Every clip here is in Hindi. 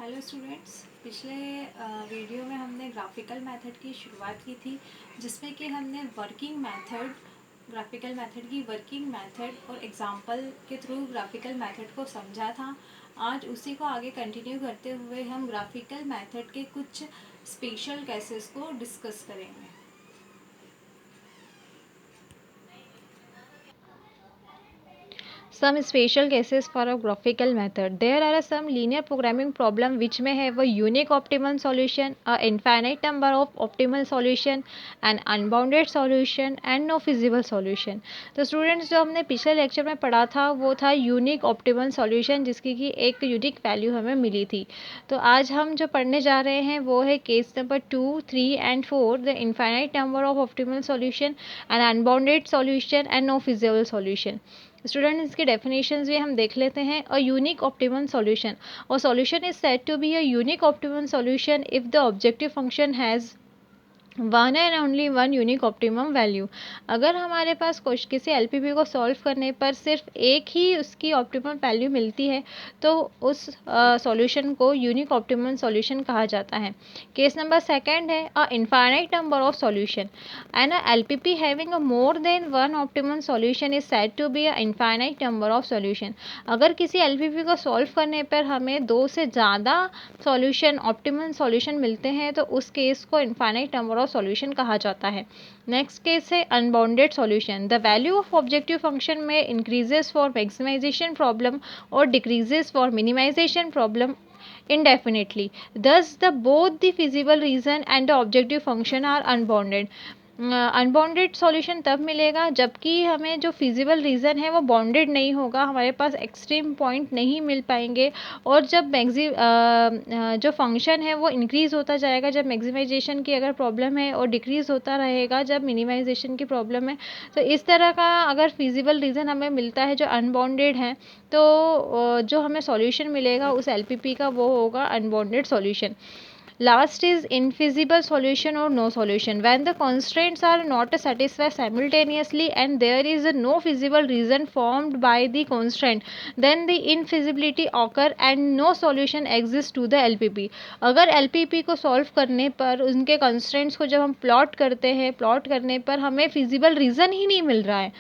हेलो स्टूडेंट्स, पिछले वीडियो में हमने ग्राफिकल मेथड की शुरुआत की थी, जिसमें कि हमने ग्राफिकल मेथड की वर्किंग मेथड और एग्जांपल के थ्रू ग्राफिकल मेथड को समझा था। आज उसी को आगे कंटिन्यू करते हुए हम ग्राफिकल मेथड के कुछ स्पेशल केसेस को डिस्कस करेंगे। Some special cases for a graphical method. There are some linear programming problem which may have a unique optimal solution, a infinite number of optimal solution, an unbounded solution and no feasible solution. तो स्टूडेंट्स जो हमने पिछले लेक्चर में पढ़ा था वो था यूनिक ऑप्टिमल सॉल्यूशन, जिसकी कि एक यूनिक वैल्यू हमें मिली थी। तो आज हम जो पढ़ने जा रहे हैं वो है case number 2, 3 and 4, the infinite number of optimal solution, an unbounded solution and no feasible solution. Student इसके डेफिनेशंस भी हम देख लेते हैं। अ यूनिक ऑप्टिमम सॉल्यूशन, और solution is said to be a unique optimum solution if the objective function has one and only one unique optimum value. अगर हमारे पास किसी एलपीपी को सॉल्व करने पर सिर्फ एक ही उसकी ऑप्टिमम वैल्यू मिलती है तो उस सॉल्यूशन को यूनिक ऑप्टिमम सॉल्यूशन कहा जाता है। केस नंबर सेकंड है a infinite number of solution, and a LPP having a more than one optimum solution is said to be a infinite number of solution. अगर किसी एलपीपी को सॉल्व करने पर हमें दो से ज़्यादा सॉल्यूशन ऑप्टिमम सॉल्यूशन मिलते हैं तो उस केस को इनफाइनाइट नंबर ऑफ सॉल्यूशन कहा जाता है। नेक्स्ट केस है unbounded solution. The value of objective function में इंक्रीजेस फॉर मैक्सिमाइजेशन प्रॉब्लम और decreases for minimisation problem indefinitely. Thus, both the feasible reason and the objective function are unbounded. Unbounded solution तब मिलेगा जबकि हमें जो फिजिबल रीज़न है वो बाउंडेड नहीं होगा, हमारे पास एक्सट्रीम पॉइंट नहीं मिल पाएंगे, और जब जो फंक्शन है वो इंक्रीज़ होता जाएगा जब मैक्सिमाइजेशन की अगर प्रॉब्लम है, और डिक्रीज़ होता रहेगा जब मिनिमाइजेशन की प्रॉब्लम है। तो इस तरह का अगर फिजिबल रीज़न हमें मिलता है जो अनबाउंडेड है तो जो हमें सॉल्यूशन मिलेगा उस एलपीपी का वो होगा unbounded solution. Last is infeasible solution or no solution. When the constraints are not satisfied simultaneously and there is no feasible reason formed by the constraint, then the infeasibility occur and no solution exists to the LPP. अगर LPP को solve करने पर उनके constraints को जब हम plot करते हैं, plot करने पर हमें feasible reason ही नहीं मिल रहा है,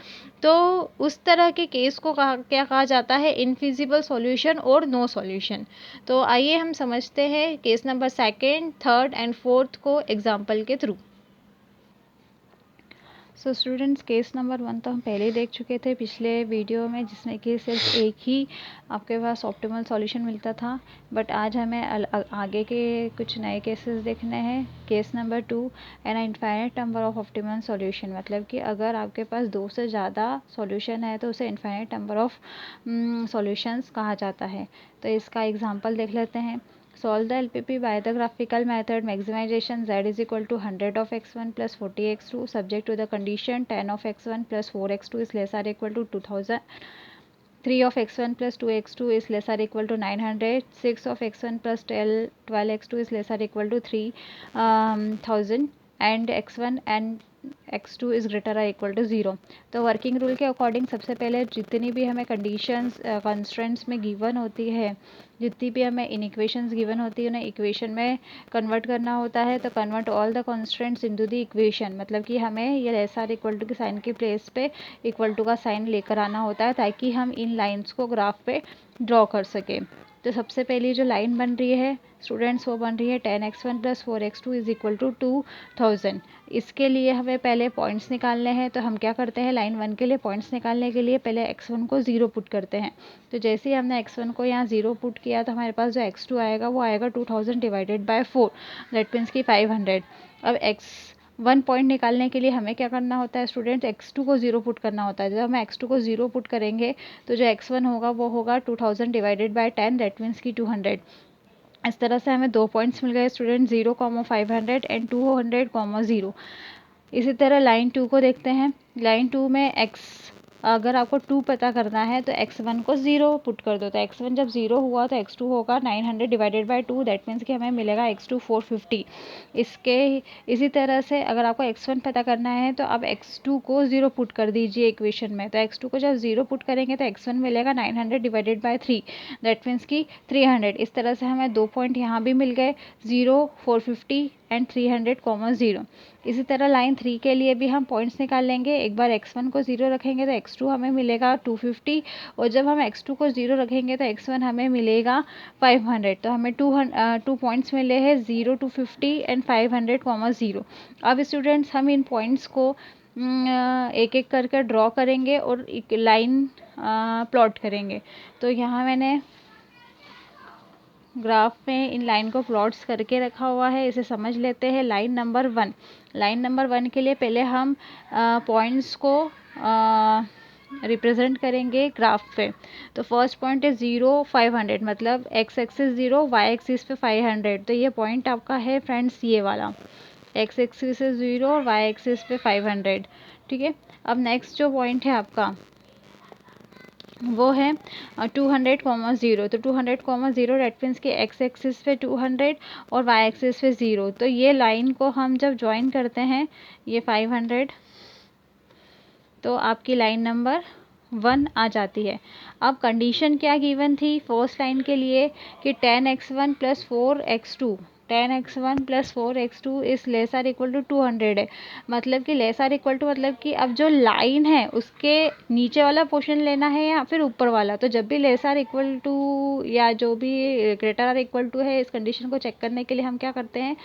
तो उस तरह के केस को क्या कहा जाता है, इनफिजिबल सॉल्यूशन और नो सॉल्यूशन। तो आइए हम समझते हैं case number second, third and fourth को एग्जाम्पल के through. So students, case number 1 तो हम पहले ही देख चुके थे पिछले वीडियो में, जिसमें कि सिर्फ एक ही आपके पास ऑप्टिमल सॉल्यूशन मिलता था। बट आज हमें आगे के कुछ नए केसेस देखने हैं। Case number 2, an infinite number of optimal solution, मतलब कि अगर आपके पास दो से ज़्यादा सॉल्यूशन है तो उसे इनफाइनाइट नंबर ऑफ सॉल्यूशंस कहा जाता है। तो इसका एग्जांपल देख लेते हैं। Solve the LPP by the graphical method. Maximization z is equal to 100 of x1 plus 40x2 subject to the condition 10 of x1 plus 4x2 is less or equal to 2000. 3 of x1 plus 2x2 is less or equal to 900. 6 of x1 plus 12x2 is less or equal to 3000 and x1 and x2 is greater और इक्वल टू 0। तो वर्किंग रूल के अकॉर्डिंग सबसे पहले जितनी भी हमें कंडीशंस कंस्ट्रेंट्स में गिवन होती है, जितनी भी हमें इन इक्वेशंस गिवन होती है, उन्हें इक्वेशन में कन्वर्ट करना होता है। तो convert all the constraints into the equation, मतलब कि हमें ये लेस आर इक्वल टू के साइन के प्लेस पे इक्वल टू का साइन लेकर आना होता है ताकि हम इन लाइंस को ग्राफ पे ड्रॉ कर सकें। तो सबसे पहली जो लाइन बन रही है स्टूडेंट्स वो बन रही है 10x1 plus 4x2 is equal to 2000। इसके लिए हमें पहले पॉइंट्स निकालने हैं, तो हम क्या करते हैं, लाइन 1 के लिए पॉइंट्स निकालने के लिए पहले x1 को 0 पुट करते हैं। तो जैसे ही हमने x1 को यहाँ 0 पुट किया तो हमारे पास जो x2 आएगा वो आएगा 2000 डिवाइडेड बाय 4, दैट मीन्स की 500। अब x1 पॉइंट निकालने के लिए हमें क्या करना होता है स्टूडेंट्स, x2 को 0 पुट करना होता है। जब हम x2 को 0 पुट करेंगे तो जो x1 होगा वो होगा 2000 डिवाइडेड बाय 10, दैट मीन्स की 200। इस तरह से हमें दो पॉइंट्स मिल गए स्टूडेंट, 0,500 एंड 200,0। इसी तरह लाइन 2 को देखते हैं। लाइन 2 में अगर आपको 2 पता करना है तो x1 को 0 पुट कर दो, तो x1 जब 0 हुआ तो x2 होगा 900 डिवाइडेड बाय 2, दैट मीन्स कि हमें मिलेगा x2 450। इसी तरह से अगर आपको x1 पता करना है तो आप x2 को 0 पुट कर दीजिए इक्वेशन में, तो x2 को जब 0 पुट करेंगे तो x1 मिलेगा 900 डिवाइडेड बाय 3, दैट मीन्स कि 300। इस तरह से हमें 2 पॉइंट यहाँ भी मिल गए, 0, 450 एंड 300, 0। इसी तरह लाइन 3 के लिए भी हम पॉइंट्स निकाल लेंगे। एक बार x1 को 0 रखेंगे तो x2 हमें मिलेगा 250, और जब हम x2 को 0 रखेंगे तो x1 हमें मिलेगा 500। तो हमें 2 पॉइंट्स मिले हैं, 0, 250 एंड 500, 0। अब स्टूडेंट्स हम इन पॉइंट्स को एक एक करके ड्रॉ करेंगे और एक लाइन प्लॉट करेंगे। तो यहाँ मैंने ग्राफ में इन लाइन को प्लॉट्स करके रखा हुआ है, इसे समझ लेते हैं। लाइन नंबर 1, लाइन नंबर 1 के लिए पहले हम पॉइंट्स को रिप्रेजेंट करेंगे ग्राफ पे। तो फर्स्ट पॉइंट है 0, 500, मतलब x एक्सिस 0, y एक्सिस पे 500। तो ये पॉइंट आपका है फ्रेंड्स ये वाला, x एक्सिस से 0 और y एक्सिस पे 500, ठीक है। अब नेक्स्ट जो पॉइंट है आपका वो है 200, 0। तो 200, 0 डेट मीन्स कि x एक्सिस पे 200 और y एक्सिस पे 0। तो ये लाइन को हम जब ज्वाइन करते हैं ये 500, तो आपकी लाइन नंबर 1 आ जाती है। अब कंडीशन क्या गिवन थी फर्स्ट लाइन के लिए कि 10x1 + 4x2, 10x1 + 4x2 is lesser equal to 200 है। मतलब कि लेसर इक्वल टू मतलब कि अब जो लाइन है उसके नीचे वाला पोर्शन लेना है या फिर ऊपर वाला। तो जब भी लेसर इक्वल टू या जो भी ग्रेटर आर इक्वल टू है, इस कंडीशन को चेक करने के लिए हम क्या करते हैं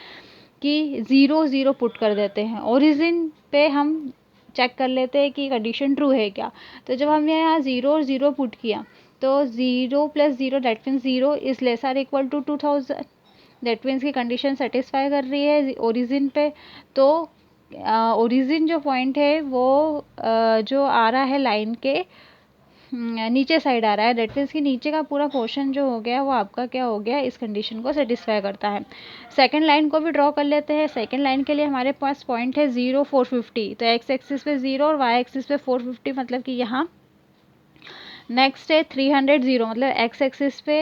कि 0, 0 पुट कर देते हैं। ओरिजिन पे हम चेक कर लेते हैं कि कंडीशन ट्रू है क्या। तो जब हमने यहाँ 0 और 0 पुट किया तो 0 + 0 that means 0 is lesser equal to 2000, that means की कंडीशन सेटिस्फाई कर रही है ओरिजिन पे। तो ओरिजिन जो पॉइंट है वो जो आ रहा है लाइन के नीचे साइड आ रहा है, दैट मीन्स कि नीचे का पूरा पोर्शन जो हो गया वो आपका क्या हो गया, इस कंडीशन को सेटिस्फाई करता है। सेकंड लाइन को भी ड्रॉ कर लेते हैं। सेकंड लाइन के लिए हमारे पास पॉइंट है 0, 450। तो x एक्सिस पे 0 और y एक्सिस पे 450, मतलब कि यहाँ नेक्स्ट है 300, 0, मतलब x एक्सिस पे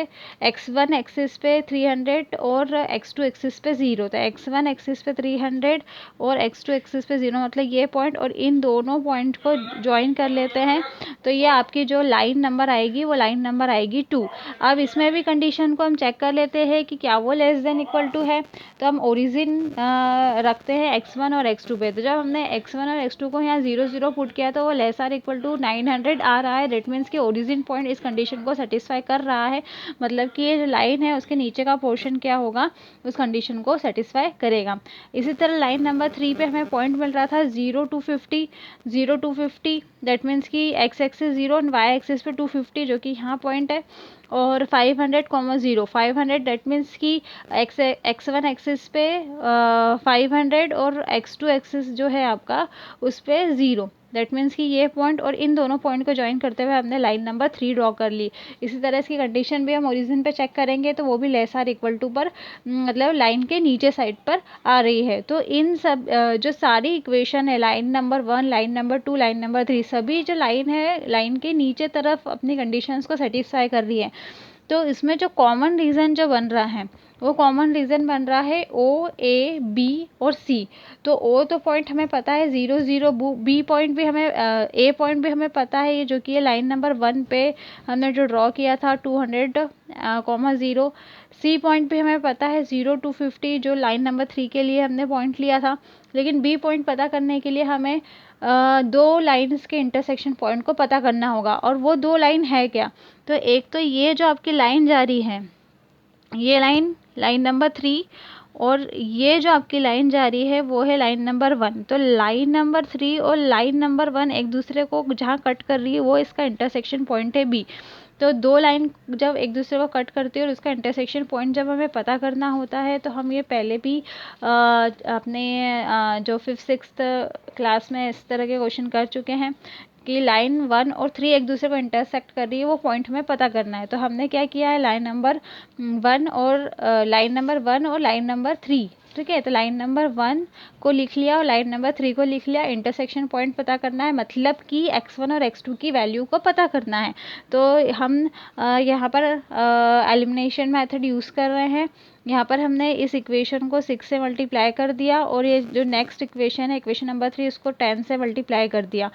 x1 एक्सिस पे 300 और x2 एक्सिस पे 0। तो x1 एक्सिस पे 300 और x2 एक्सिस पे 0, मतलब ये पॉइंट और इन दोनों पॉइंट को ज्वाइन कर लेते हैं। तो ये आपकी जो लाइन नंबर आएगी वो लाइन नंबर आएगी 2। अब इसमें भी कंडीशन को हम चेक कर लेते हैं कि क्या वो लेस देन इक्वल टू है। तो हम ओरिजिन रखते हैं x1 और x2 पे। तो जब हमने x1 और x2 को यहाँ 0, 0 पुट किया तो वो लेस आर इक्वल टू 900 आ रहा है, दैट मीन्स कि ओरिजिन पॉइंट इस कंडीशन को सेटिस्फाई कर रहा है। मतलब कि ये जो लाइन है उसके नीचे का पोर्शन क्या होगा, उस कंडीशन को सेटिस्फाई करेगा। इसी तरह लाइन नंबर 3 पे हमें पॉइंट मिल रहा था 0, 250, 0, 250, दैट मीन्स कि x एक्सिस 0 और y एक्सिस पे 250 जो कि यहाँ पॉइंट है, और 500, 0, 500 दैट मीन्स कि x1 एक्सिस पे 500 और x2 एक्सिस जो है आपका उस पे 0, दैट मीन्स कि ये पॉइंट और इन दोनों पॉइंट को ज्वाइन करते हुए हमने लाइन नंबर 3 ड्रॉ कर ली। इसी तरह इसकी कंडीशन भी हम ओरिजिन पे चेक करेंगे तो वो भी लेस आर इक्वल टू पर मतलब लाइन के नीचे साइड पर आ रही है। तो इन सब जो सारी इक्वेशन है line number 1, line number 2, line number 3, सभी जो लाइन है लाइन के नीचे तरफ अपनी कंडीशंस को सेटिस्फाई कर रही है। तो इसमें जो कॉमन रीज़न जो बन रहा है वो कॉमन रीज़न बन रहा है O, A, B और C। तो O तो पॉइंट हमें पता है 0, 0, B पॉइंट भी हमें A पॉइंट भी हमें पता है, ये जो कि ये लाइन नंबर 1 पे हमने जो ड्रॉ किया था 200, 0। C पॉइंट भी हमें पता है 0, 250 जो लाइन नंबर 3 के लिए हमने पॉइंट लिया था। लेकिन B पॉइंट पता करने के लिए हमें दो लाइन्स के इंटरसेक्शन पॉइंट को पता करना होगा, और वो दो लाइन है क्या। तो एक तो ये जो आपकी लाइन जा रही है ये लाइन नंबर 3, और ये जो आपकी लाइन जा रही है वो है लाइन नंबर 1। तो लाइन नंबर 3 और लाइन नंबर 1 एक दूसरे को जहाँ कट कर रही है वो इसका इंटरसेक्शन पॉइंट है B। तो दो लाइन जब एक दूसरे को कट करती है और उसका इंटरसेक्शन पॉइंट जब हमें पता करना होता है तो हम ये पहले भी अपने जो 5th 6th क्लास में इस तरह के क्वेश्चन कर चुके हैं कि लाइन 1 और 3 एक दूसरे को इंटरसेक्ट कर रही है, वो पॉइंट हमें पता करना है। तो हमने क्या किया है लाइन नंबर 1 और लाइन नंबर 3 ठीक है। तो लाइन नंबर 1 को लिख लिया और लाइन नंबर 3 को लिख लिया। इंटरसेक्शन पॉइंट पता करना है, मतलब कि x1 और x2 की वैल्यू को पता करना है। तो हम यहाँ पर एलिमिनेशन मेथड यूज़ कर रहे हैं। यहाँ पर हमने इस इक्वेशन को 6 से मल्टीप्लाई कर दिया और ये जो नेक्स्ट इक्वेशन है, इक्वेशन नंबर 3, उसको 10 से मल्टीप्लाई कर दिया।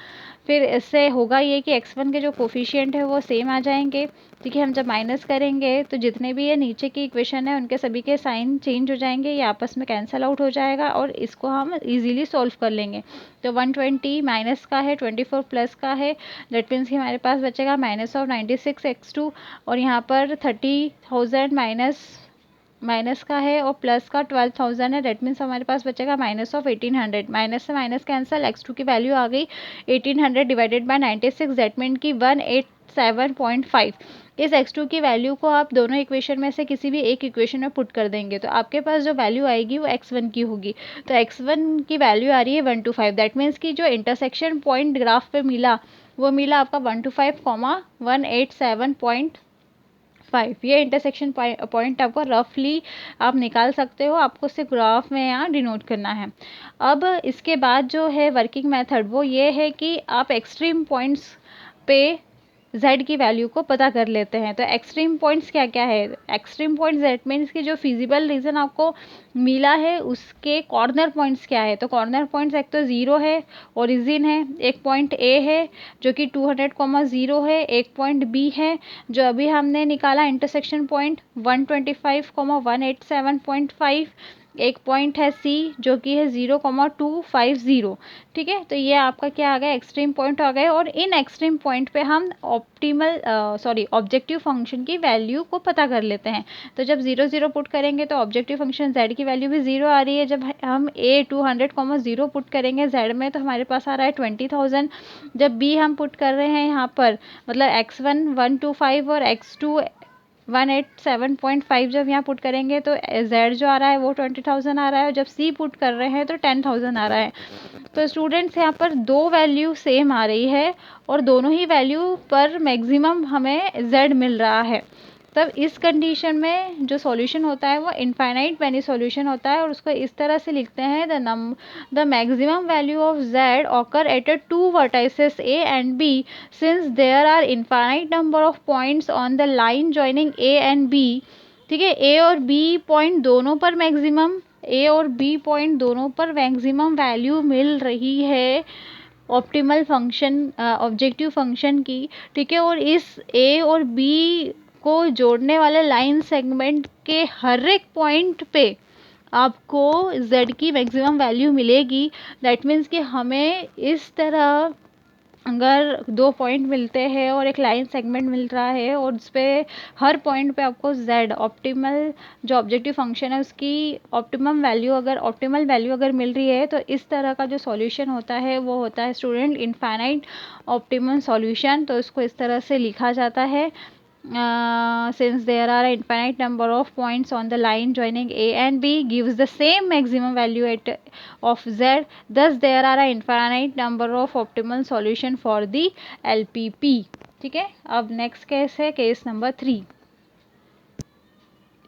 फिर इससे होगा ये कि x1 के जो कोफिशिएंट है वो सेम आ जाएंगे, ठीक है। हम जब माइनस करेंगे तो जितने भी ये नीचे की इक्वेशन है उनके सभी के साइन चेंज हो जाएंगे, ये आपस में कैंसिल आउट हो जाएगा और इसको हम इजीली सॉल्व कर लेंगे। तो 120 माइनस का है, 24 प्लस का है, दैट मीन्स कि हमारे पास बचेगा -96x2 और यहाँ पर 30,000 माइनस का है और प्लस का 12,000 है, दैट मीन्स हमारे पास बचेगा -1800। माइनस से माइनस कैंसिल, x2 की वैल्यू आ गई 1800 डिवाइडेड बाय 96, दैट मीन की 187.5। इस x2 की वैल्यू को आप दोनों इक्वेशन में से किसी भी एक इक्वेशन में पुट कर देंगे तो आपके पास जो वैल्यू आएगी वो x1 की होगी। तो x1 की वैल्यू आ रही है 125, दैट मीन्स कि जो इंटरसेक्शन पॉइंट ग्राफ पे मिला वो मिला आपका 125,187.5। ये इंटरसेक्शन पॉइंट आपको रफली आप निकाल सकते हो, आपको सिर्फ ग्राफ में यहाँ डिनोट करना है। अब इसके बाद जो है वर्किंग मेथड वो ये है कि आप एक्सट्रीम पॉइंट्स पे z की वैल्यू को पता कर लेते हैं। तो एक्सट्रीम पॉइंट्स क्या क्या है? एक्सट्रीम पॉइंट्स दैट मीन्स कि जो फिजिबल रीजन आपको मिला है उसके कॉर्नर पॉइंट्स क्या है। तो कॉर्नर पॉइंट्स एक तो 0 है, ओरिजिन है, एक पॉइंट A है जो कि 200,0 है, एक पॉइंट B है जो अभी हमने निकाला इंटरसेक्शन पॉइंट 125,187.5, एक पॉइंट है C जो कि है 0,250, ठीक है। तो ये आपका क्या आ गया, एक्सट्रीम पॉइंट आ गए और इन एक्सट्रीम पॉइंट पे हम ऑब्जेक्टिव फंक्शन की वैल्यू को पता कर लेते हैं। तो जब 0 0 पुट करेंगे तो ऑब्जेक्टिव फंक्शन z की वैल्यू भी 0 आ रही है। जब हम a 200,0 पुट करेंगे z में तो हमारे पास आ रहा है 20,000। जब b हम पुट कर रहे हैं यहाँ पर, मतलब x1 125 और x2 187.5 जब यहाँ पुट करेंगे तो z जो आ रहा है वो 20,000 आ रहा है और जब c पुट कर रहे हैं तो 10,000 आ रहा है। तो स्टूडेंट्स यहाँ पर दो वैल्यू सेम आ रही है और दोनों ही वैल्यू पर मैक्सिमम हमें z मिल रहा है। तब इस कंडीशन में जो सॉल्यूशन होता है वो इनफाइनाइट मैनी सॉल्यूशन होता है और उसको इस तरह से लिखते हैं the maximum value of z occur at a two vertices a and b since there are infinite number of points on the line joining a and b, ठीक है। a और b पॉइंट दोनों पर मैक्सिमम वैल्यू मिल रही है ऑप्टिमल फंक्शन ऑब्जेक्टिव फंक्शन की, ठीक है। और इस a और b को जोड़ने वाले लाइन सेगमेंट के हर एक पॉइंट पे आपको z की मैक्सिमम वैल्यू मिलेगी। दैट मीन्स कि हमें इस तरह अगर दो पॉइंट मिलते हैं और एक लाइन सेगमेंट मिल रहा है और उस पर हर पॉइंट पे आपको z ऑप्टिमल जो ऑब्जेक्टिव फंक्शन है उसकी ऑप्टिमल वैल्यू अगर मिल रही है तो इस तरह का जो सॉल्यूशन होता है वो होता है स्टूडेंट इनफाइनाइट ऑप्टिमल सॉल्यूशन। तो इसको इस तरह से लिखा जाता है since there are an infinite number of points on the line joining a and b gives the same maximum value of z, thus there are an infinite number of optimal solution for the LPP, ठीक है। अब नेक्स्ट केस है case number 3।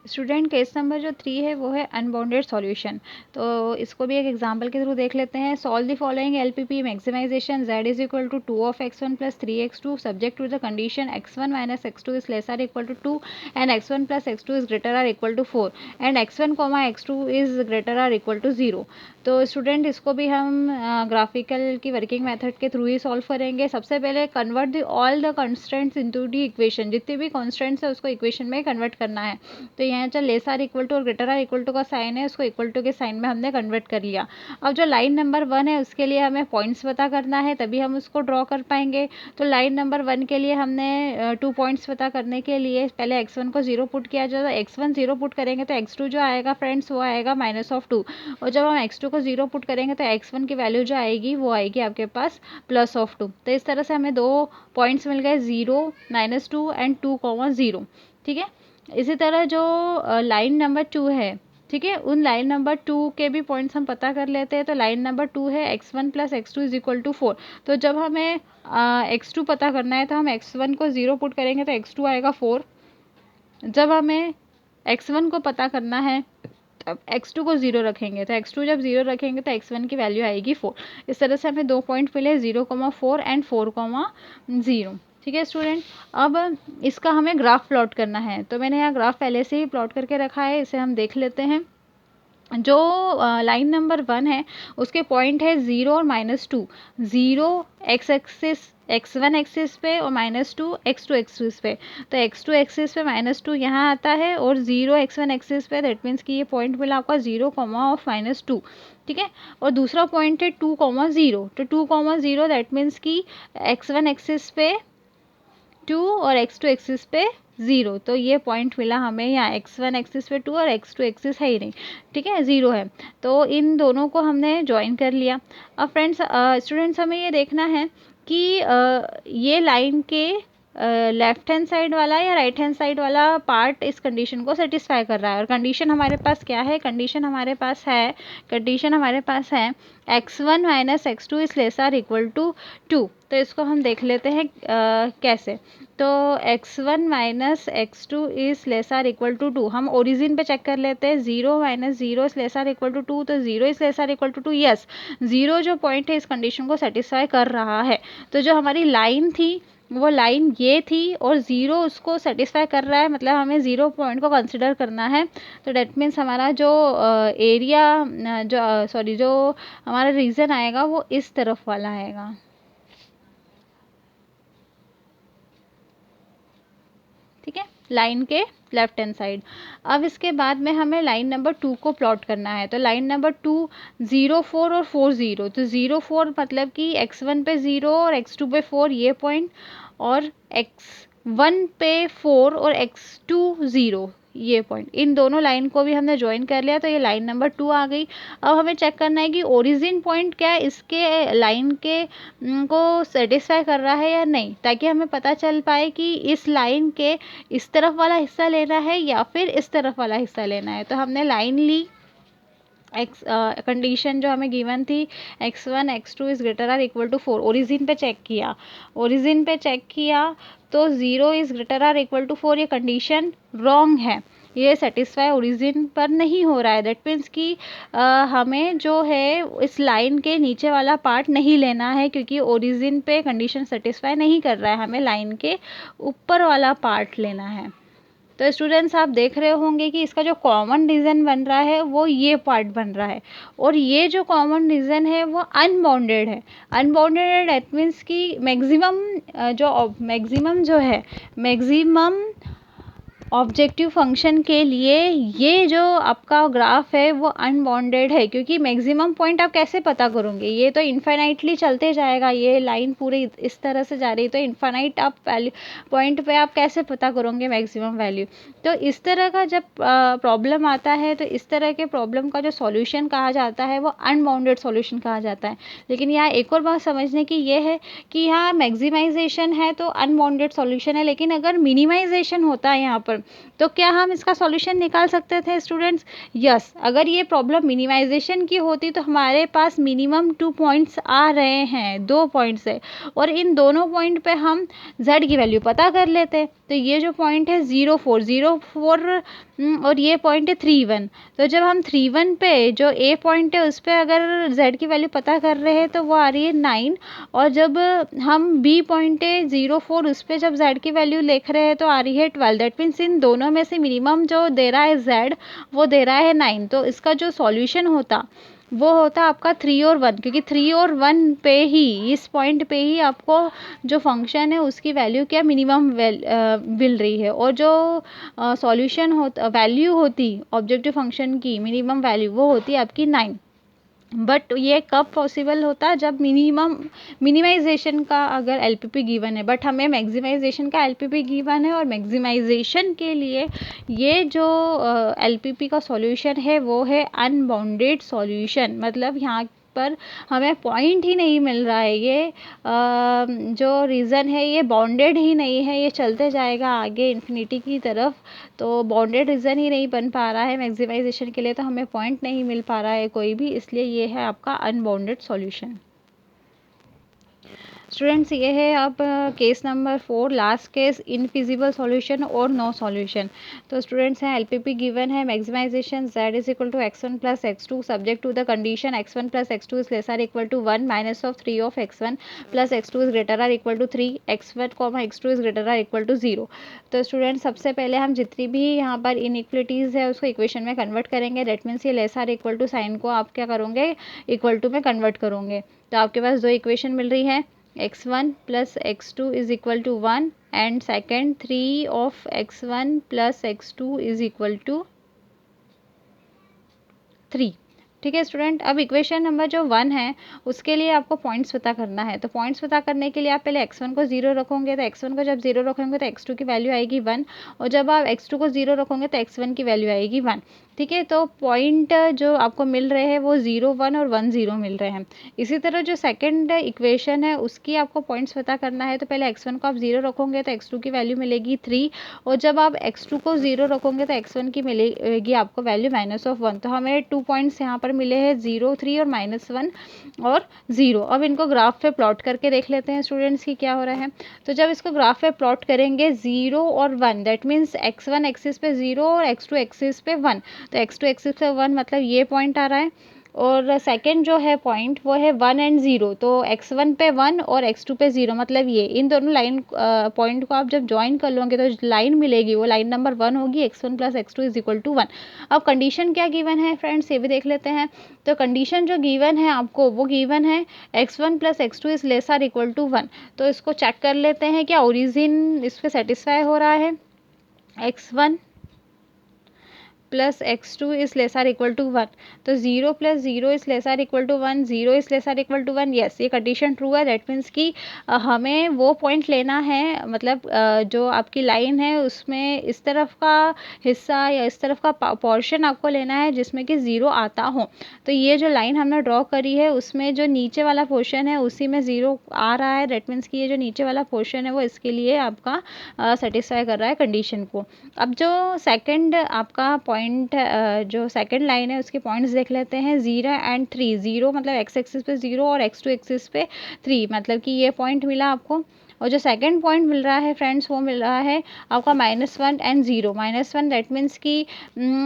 Student case number जो 3 है वो है अनबाउंडेड सॉल्यूशन। तो इसको भी एक एग्जांपल के थ्रू देख लेते हैं। Solve the following LPP maximisation z is equal to 2 of x1 plus 3x2 subject to the condition x1 minus x2 is lesser equal to 2 and x1 plus x2 is greater or equal to 4 and x1 x2 is greater or equal to 0। तो स्टूडेंट इसको भी हम ग्राफिकल की वर्किंग मेथड के थ्रू ही सॉल्व करेंगे। सबसे पहले convert the all the constants into the equation, जितने भी कॉन्स्टेंट्स है उसको इक्वेशन में कन्वर्ट करना है। तो यहाँ जो लेस आर इक्वल टू और ग्रेटर आर इक्वल टू का साइन है उसको इक्वल टू के साइन में हमने कन्वर्ट कर लिया। अब जो लाइन नंबर 1 है उसके लिए हमें पॉइंट्स पता करना है तभी हम उसको ड्रॉ कर पाएंगे। तो लाइन नंबर 1 के लिए हमने 2 पॉइंट्स पता करने के लिए पहले x1 को 0 पुट किया जाए। x1 0 पुट करेंगे तो x2 जो आएगा फ्रेंड्स वो आएगा -2 और जब हम x2 को 0 पुट करेंगे तो x1 की वैल्यू जो आएगी वो आएगी आपके पास +2। तो इस तरह से हमें दो पॉइंट्स मिल गए 0, -2 एंड 2,0, ठीक है। इसी तरह जो लाइन नंबर 2 है, ठीक है, उन लाइन नंबर 2 के भी पॉइंट्स हम पता कर लेते हैं। तो लाइन नंबर 2 है x1 plus x2 is equal to 4। तो जब हमें x2 पता करना है तो हम x1 को 0 पुट करेंगे तो x2 आएगा 4। जब हमें x1 को पता करना है अब x2 को 0 रखेंगे, तो x2 जब 0 रखेंगे तो x1 की वैल्यू आएगी 4। इस तरह से हमें 2 पॉइंट मिले 0,4 एंड 4,0। ठीक है स्टूडेंट, अब इसका हमें ग्राफ प्लॉट करना है, तो मैंने यहाँ ग्राफ पहले से ही प्लॉट करके रखा है, इसे हम देख लेते हैं। जो लाइन नंबर 1 है उसके पॉइंट है 0 और -2, 0 एक्स एक्सिस x1 एक्सिस पे और -2 x2 एक्सिस पे। तो x2 एक्सिस पे -2 यहाँ आता है और 0 x1 एक्सिस पे, दैट मीन्स कि ये पॉइंट मिला आपका 0, और -2। ठीक है, और दूसरा पॉइंट है 2,0, तो 2,0 दैट मीन्स कि x1 एक्सिस पे 2 और x2 एक्सिस पे 0, तो ये पॉइंट मिला हमें यहाँ x1 एक्सिस पे 2 और x2 एक्सिस है ही नहीं। ठीक है, 0 है, तो इन दोनों को हमने ज्वाइन कर लिया। अब फ्रेंड्स स्टूडेंट्स हमें ये देखना है कि ये लाइन के लेफ्ट हैंड साइड वाला या राइट हैंड साइड वाला पार्ट इस कंडीशन को सेटिस्फाई कर रहा है। और कंडीशन हमारे पास क्या है, कंडीशन हमारे पास है x1 minus x2 is lesser equal to 2। तो इसको हम देख लेते हैं कैसे। तो x1 minus x2 is lesser equal to 2, हम ओरिजिन पे चेक कर लेते हैं। 0 minus 0 is lesser equal to 2, तो 0 is lesser equal to 2, yes 0 जो पॉइंट है इस कंडीशन को सेटिस्फाई कर रहा है। तो जो हमारी लाइन थी वो लाइन ये थी और 0 उसको सेटिस्फाई कर रहा है, मतलब हमें 0 पॉइंट को कंसिडर करना है। तो डेट मीन्स हमारा जो एरिया जो हमारा रीजन आएगा वो इस तरफ वाला आएगा। ठीक है, लाइन के लेफ्ट हैंड साइड। अब इसके बाद में हमें लाइन नंबर 2 को प्लॉट करना है। तो लाइन नंबर 2 0 4 और 4 0, तो 0 4 मतलब कि x1 पे 0 और x2 पे 4 ये पॉइंट, और x1 पे 4 और x2 0 ये पॉइंट, इन दोनों लाइन को भी हमने ज्वाइन कर लिया, तो ये लाइन नंबर 2 आ गई। अब हमें चेक करना है कि ओरिजिन पॉइंट क्या है, इसके लाइन के को सेटिस्फाई कर रहा है या नहीं, ताकि हमें पता चल पाए कि इस लाइन के इस तरफ वाला हिस्सा लेना है या फिर इस तरफ वाला हिस्सा लेना है। तो हमने लाइन ली, कंडीशन जो हमें गिवन थी x1 x2 is greater or equal to 4, origin पे चेक किया तो 0 is greater or equal to 4, ये कंडीशन रॉन्ग है, ये सेटिस्फाई ओरिजिन पर नहीं हो रहा है। दैट मीन्स कि हमें जो है इस लाइन के नीचे वाला पार्ट नहीं लेना है, क्योंकि ओरिजिन पे कंडीशन सेटिस्फाई नहीं कर रहा है, हमें लाइन के ऊपर वाला पार्ट लेना है। तो स्टूडेंट्स आप देख रहे होंगे कि इसका जो कॉमन रीज़न बन रहा है वो ये पार्ट बन रहा है, और ये जो कॉमन रीज़न है वो अनबाउंडेड है। अनबाउंडेड दैट मीन्स कि मैक्सिमम ऑब्जेक्टिव फंक्शन के लिए ये जो आपका ग्राफ है वो अनबाउंडेड है, क्योंकि मैक्सिमम पॉइंट आप कैसे पता करोगे, ये तो इन्फाइनाइटली चलते जाएगा, ये लाइन पूरी इस तरह से जा रही है, तो इन्फाइनाइट आप वैल्यू पॉइंट पे आप कैसे पता करोगे मैक्सिमम वैल्यू। तो इस तरह का जब प्रॉब्लम आता है, तो इस तरह के प्रॉब्लम का जो सॉल्यूशन कहा जाता है वो अनबाउंडेड सॉल्यूशन कहा जाता है। लेकिन यहाँ एक और बात समझने की ये है कि यहाँ मैक्सिमाइजेशन है तो अनबाउंडेड सॉल्यूशन है, लेकिन अगर मिनिमाइजेशन होता है यहाँ पर, तो क्या हम इसका सॉल्यूशन निकाल सकते थे स्टूडेंट्स? यस, अगर ये प्रॉब्लम मिनिमाइजेशन की होती तो हमारे पास मिनिमम 2 पॉइंट्स आ रहे हैं, 2 पॉइंट्स है, और इन दोनों पॉइंट पे हम z की वैल्यू पता कर लेते। तो ये जो पॉइंट है 0 4 और ये पॉइंट है 3 1, तो जब हम 3 1 पे जो a पॉइंट है उस पर अगर z की वैल्यू पता कर रहे हैं तो वो आ रही है 9, और जब हम b पॉइंट है 0 4 उस पर जब z की वैल्यू लिख रहे हैं तो आ रही है 12। दैट मीन्स इन दोनों में से मिनिमम जो दे रहा है z वो दे रहा है 9, तो इसका जो सॉल्यूशन होता वो होता आपका 3 और 1, क्योंकि 3 और 1 पे ही, इस पॉइंट पे ही आपको जो फंक्शन है उसकी वैल्यू क्या मिनिमम मिल रही है, और जो सॉल्यूशन होता वैल्यू होती ऑब्जेक्टिव फंक्शन की मिनिमम वैल्यू वो होती आपकी 9। बट ये कब पॉसिबल होता है, जब मिनिमाइजेशन का अगर एलपीपी गिवन है, बट हमें मैक्सिमाइजेशन का एलपीपी गिवन है, और मैक्सिमाइजेशन के लिए ये जो एलपीपी का सॉल्यूशन है वो है अनबाउंडेड सॉल्यूशन, मतलब यहाँ पर हमें पॉइंट ही नहीं मिल रहा है, ये जो रीज़न है ये बाउंडेड ही नहीं है, ये चलते जाएगा आगे इन्फिनिटी की तरफ, तो बाउंडेड रीज़न ही नहीं बन पा रहा है मैक्सिमाइजेशन के लिए, तो हमें पॉइंट नहीं मिल पा रहा है कोई भी, इसलिए ये है आपका अनबाउंडेड सॉल्यूशन। स्टूडेंट्स ये है अब case number 4, last case, infeasible solution और नो सॉल्यूशन। तो स्टूडेंट्स हैं एलपीपी गिवन है, maximization z is equal to x1 plus x2 subject to the condition x1 plus x2 is lesser equal to 1 minus of 3 of x1 plus x2 is greater or equal to 3, x1 comma x2 is greater or equal to 0। तो स्टूडेंट्स सबसे पहले हम जितनी भी यहाँ पर इनइक्वलिटीज़ है उसको इक्वेशन में कन्वर्ट करेंगे। दैट मीन्स ये लेसर इक्वल टू साइन को आप क्या करोगे, इक्वल टू में कन्वर्ट करोगे। तो आपके पास दो इक्वेशन मिल रही है, x1 plus x2 is equal to 1 and second 3 of x1 plus x2 is equal to 3। ठीक है स्टूडेंट, अब इक्वेशन नंबर जो 1 है उसके लिए आपको पॉइंट्स पता करना है। तो पॉइंट्स पता करने के लिए आप पहले x1 को 0 रखोगे, तो x1 को जब 0 रखोगे तो x2 की वैल्यू आएगी 1, और जब आप x2 को 0 रखोगे तो x1 की वैल्यू आएगी 1। ठीक है, तो पॉइंट जो आपको मिल रहे हैं वो 0 1 और 1 0 मिल रहे हैं। इसी तरह जो सेकंड इक्वेशन है उसकी आपको पॉइंट्स पता करना है। तो पहले x1 को आप 0 रखोगे तो x2 की वैल्यू मिलेगी 3, और जब आप x2 को 0 रखोगे तो x1 की मिलेगी आपको वैल्यू -1। तो हमें 2 पॉइंट्स यहाँ पर मिले हैं, 0 3 और -1 और 0। अब इनको ग्राफ पे प्लॉट करके देख लेते हैं स्टूडेंट्स की क्या हो रहा है। तो जब इसको ग्राफ पे प्लॉट करेंगे 0 और 1, दैट मीन्स x1 एक्सिस पे 0 और x2 एक्सिस पे 1, तो x2 एक्सिस पे 1 मतलब ये पॉइंट आ रहा है, और सेकंड जो है पॉइंट वो है 1 एंड 0, तो x1 पे 1 और x2 पे 0 मतलब ये इन दोनों लाइन पॉइंट को आप जब ज्वाइन कर लोगे तो लाइन मिलेगी वो लाइन नंबर 1 होगी, x1 plus x2 is equal to 1। अब कंडीशन क्या गिवन है फ्रेंड्स ये भी देख लेते हैं। तो कंडीशन जो गिवन है आपको वो गिवन है x1 plus x2 is lesser equal to 1। तो इसको चेक कर लेते हैं क्या ओरिजिन इस पर सेटिस्फाई हो रहा है। x1 plus x2 is lesser equal to 1, तो 0 plus 0 is lesser equal to 1, 0 is lesser equal to 1। Yes, ये कंडीशन ट्रू है। दैट मीन्स कि हमें वो पॉइंट लेना है, मतलब जो आपकी लाइन है उसमें इस तरफ का हिस्सा या इस तरफ का पोर्शन आपको लेना है जिसमें कि 0 आता हो। तो ये जो लाइन हमने ड्रॉ करी है उसमें जो नीचे वाला पोर्शन है उसी में 0 आ रहा है। दैट मीन्स कि ये जो नीचे वाला पोर्शन है वो इसके लिए आपका सेटिस्फाई कर रहा है कंडीशन को। अब जो सेकंड आपका पॉइंट जो सेकंड लाइन है उसके पॉइंट्स देख लेते हैं, 0 एंड 3। 0 मतलब x एक्सिस पे 0 और x2 एक्सिस पे 3, मतलब कि ये पॉइंट मिला आपको। और जो सेकंड पॉइंट मिल रहा है फ्रेंड्स वो मिल रहा है आपका -1 एंड 0। -1 दैट मीन्स कि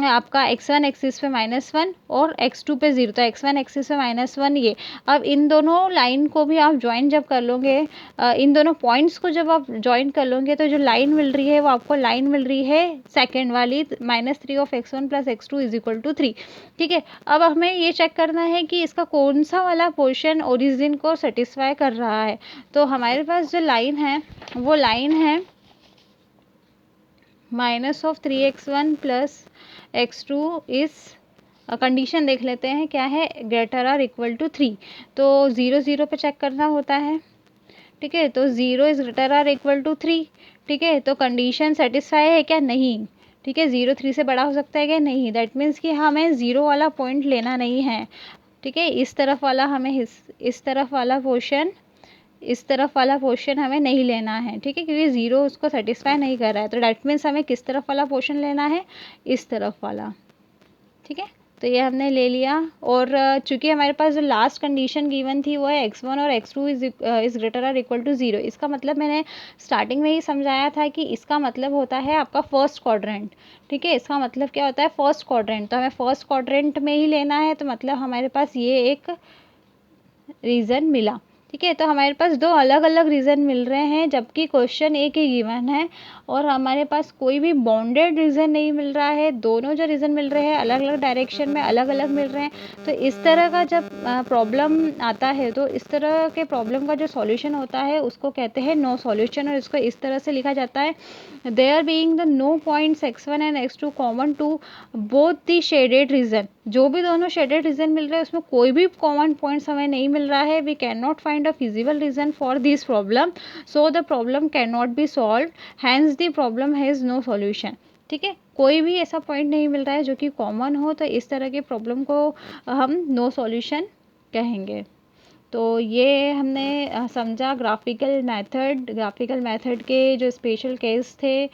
आपका x1 एक्सिस पे -1 और x2 पे 0, तो x1 एक्सिस पे -1 ये। अब इन दोनों लाइन को भी आप ज्वाइन जब कर लोगे, इन दोनों पॉइंट्स को जब आप ज्वाइन कर लोगे तो जो लाइन मिल रही है वो आपको लाइन मिल रही है सेकेंड वाली, -3 of x1 plus x2 is equal to 3। ठीक है, अब हमें ये चेक करना है कि इसका कौन सा वाला पोर्शन ओरिजिन को सेटिस्फाई कर रहा है। तो हमारे पास जो लाइन है वो लाइन है -3x1 plus x2 is condition देख लेते हैं क्या है, ग्रेटर आर इक्वल टू 3। तो 0 0 पे चेक करना होता है। ठीक है, तो 0 is greater or equal to 3। ठीक है, तो कंडीशन सेटिस्फाई है क्या, नहीं। ठीक है, 0 3 से बड़ा हो सकता है क्या, नहीं। दैट मीन्स कि हमें 0 वाला पॉइंट लेना नहीं है। ठीक है, इस तरफ वाला हमें इस तरफ वाला पोर्शन, इस तरफ वाला पोर्शन हमें नहीं लेना है। ठीक है, क्योंकि 0 उसको सेटिस्फाई नहीं कर रहा है। तो दैट मीन्स हमें किस तरफ वाला पोर्शन लेना है, इस तरफ वाला। ठीक है, तो ये हमने ले लिया। और चूंकि हमारे पास जो लास्ट कंडीशन गिवन थी वो है x1 और x2 is greater or equal to 0। इसका मतलब मैंने स्टार्टिंग में ही समझाया था कि इसका मतलब होता है आपका फर्स्ट क्वाड्रेंट। ठीक है, इसका मतलब क्या होता है, फर्स्ट क्वाड्रेंट। तो हमें फर्स्ट क्वाड्रेंट में ही लेना है, तो मतलब हमारे पास ये एक रीज़न मिला। ठीक है, तो हमारे पास दो अलग अलग रीज़न मिल रहे हैं जबकि क्वेश्चन एक ही गिवन है, और हमारे पास कोई भी बाउंडेड रीज़न नहीं मिल रहा है। दोनों जो रीज़न मिल रहे हैं अलग अलग डायरेक्शन में अलग अलग मिल रहे हैं। तो इस तरह का जब प्रॉब्लम आता है तो इस तरह के प्रॉब्लम का जो सॉल्यूशन होता है उसको कहते हैं नो सॉल्यूशन, और इसको इस तरह से लिखा जाता है, there being the no points x1 and x2 common to both the shaded region. जो भी दोनों शेडेड रीजन मिल रहे हैं उसमें कोई भी कॉमन पॉइंट्स हमें नहीं मिल रहा है। We can not find a feasible region for this problem, so the problem can not be solve, hence the problem has no solution. ठीक है, कोई भी ऐसा पॉइंट नहीं मिल रहा है जो कि कॉमन हो, तो इस तरह के प्रॉब्लम को हम नो सॉल्यूशन कहेंगे। तो ये हमने समझा ग्राफिकल मेथड के जो स्पेशल केस थे।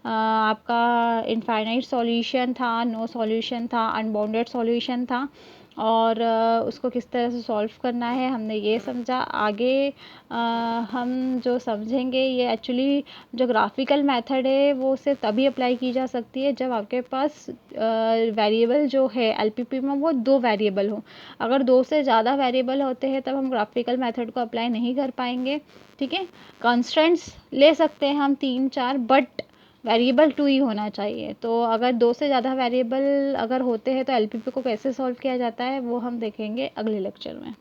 आपका इनफाइनाइट सॉल्यूशन था, नो सॉल्यूशन था, अनबाउंडेड सॉल्यूशन था, और उसको किस तरह से सॉल्व करना है हमने ये समझा। आगे हम जो समझेंगे ये एक्चुअली जो ग्राफिकल मेथड है वो सिर्फ तभी अप्लाई की जा सकती है जब आपके पास वेरिएबल जो है एलपीपी में वो 2 वेरिएबल हो। अगर 2 से ज़्यादा वेरिएबल होते हैं तब हम ग्राफिकल मेथड को अप्लाई नहीं कर पाएंगे। ठीक है, कंस्ट्रेंट्स ले सकते हैं हम 3-4, बट वेरिएबल 2 ही होना चाहिए। तो अगर 2 से ज़्यादा वेरिएबल अगर होते हैं तो एलपीपी को कैसे सॉल्व किया जाता है वो हम देखेंगे अगले लेक्चर में।